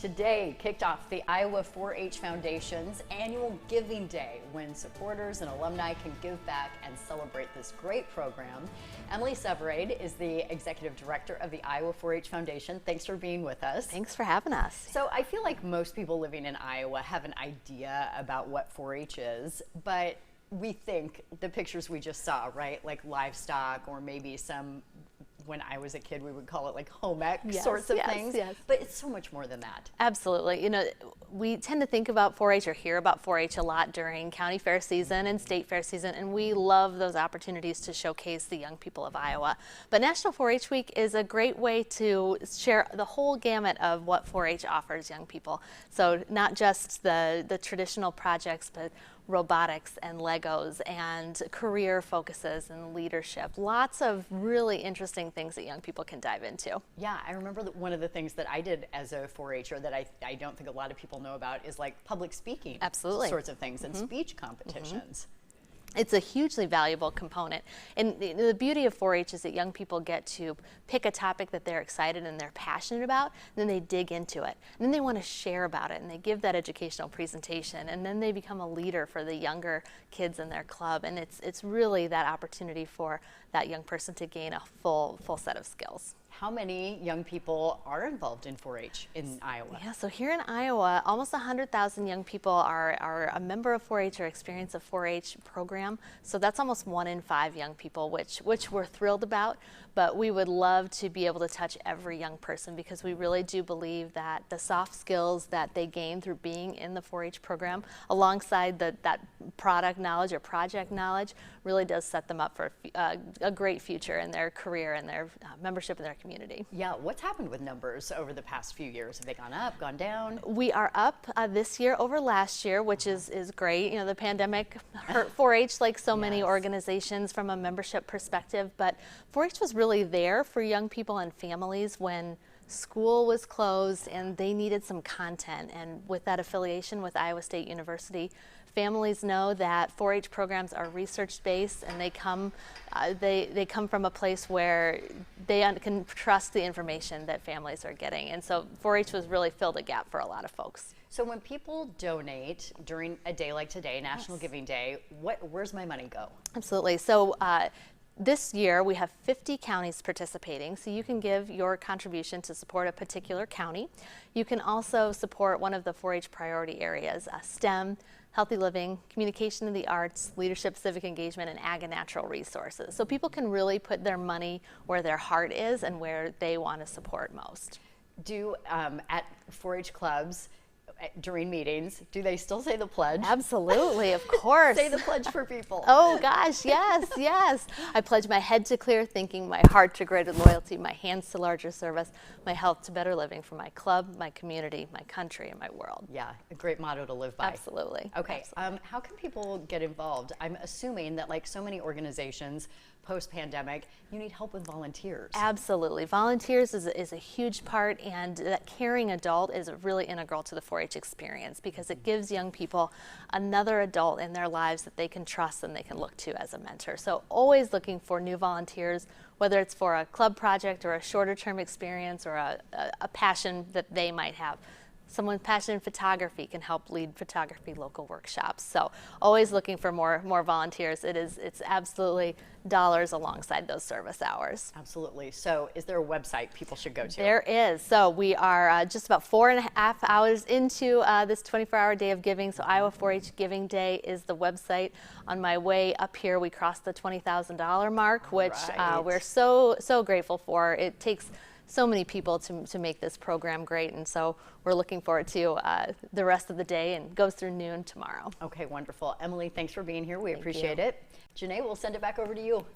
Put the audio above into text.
Today kicked off the Iowa 4-H Foundation's annual Giving Day, when supporters and alumni can give back and celebrate this great program. Emily Severade is the executive director of the Iowa 4-H Foundation. Thanks for being with us. Thanks for having us. So I feel like most people living in Iowa have an idea about what 4-H is, but we think the pictures we just saw, right? Like livestock, or maybe some, when I was a kid, we would call it like home ec sorts of things. Yes. But it's so much more than that. Absolutely. You know, we tend to think about 4-H or hear about 4-H a lot during county fair season and state fair season, and we love those opportunities to showcase the young people of Iowa. But National 4-H Week is a great way to share the whole gamut of what 4-H offers young people. So not just the traditional projects, but robotics and Legos and career focuses and leadership. Lots of really interesting things that young people can dive into. Yeah, I remember that one of the things that I did as a 4-H'er that I don't think a lot of people know about is like public speaking. Absolutely. Sorts of things, and speech competitions. It's a hugely valuable component. And the beauty of 4-H is that young people get to pick a topic that they're excited and they're passionate about, and then they dig into it. And then they want to share about it, and they give that educational presentation, and then they become a leader for the younger kids in their club. And it's really that opportunity for that young person to gain a full set of skills. How many young people are involved in 4-H in Iowa? Yeah, so here in Iowa, almost 100,000 young people are a member of 4-H or experience a 4-H program. So that's almost 1 in 5 young people, which we're thrilled about. But we would love to be able to touch every young person, because we really do believe that the soft skills that they gain through being in the 4-H program, alongside that product knowledge or project knowledge, really does set them up for a great future in their career and their membership in their community. Yeah, what's happened with numbers over the past few years? Have they gone up, gone down? We are up this year over last year, which is great. You know, the pandemic hurt 4-H like so many organizations from a membership perspective, but 4-H was really there for young people and families when school was closed and they needed some content. And with that affiliation with Iowa State University, families know that 4-H programs are research-based, and they come from a place where they can trust the information that families are getting. And so 4-H was really filled a gap for a lot of folks. So when people donate during a day like today, National Giving Day, where's my money go? Absolutely. So this year we have 50 counties participating, so you can give your contribution to support a particular county. You can also support one of the 4-H priority areas, STEM, healthy living, communication in the arts, leadership, civic engagement, and ag and natural resources. So people can really put their money where their heart is and where they want to support most. Do at 4-H clubs, during meetings, do they still say the pledge? Absolutely, of course. Say the pledge for people. Oh gosh, yes, yes. I pledge my head to clear thinking, my heart to greater loyalty, my hands to larger service, my health to better living for my club, my community, my country, and my world. Yeah, a great motto to live by. Absolutely. Okay, Absolutely. How can people get involved? I'm assuming that, like so many organizations post-pandemic, you need help with volunteers. Absolutely. Volunteers is a huge part, and that caring adult is really integral to the 4-H experience, because it gives young people another adult in their lives that they can trust and they can look to as a mentor. So always looking for new volunteers, whether it's for a club project or a shorter term experience or a passion that they might have. Someone passionate in photography can help lead photography local workshops. So always looking for more volunteers. It's absolutely dollars alongside those service hours. Absolutely. So is there a website people should go to? There is. So we are just about 4.5 hours into this 24-hour day of giving. So Iowa 4-H Giving Day is the website. On my way up here, we crossed the $20,000 mark, which we're so grateful for. It takes so many people to make this program great, and so we're looking forward to the rest of the day, and goes through noon tomorrow. Okay, wonderful. Emily, thanks for being here. We appreciate you. it. Janae, we'll send it back over to you.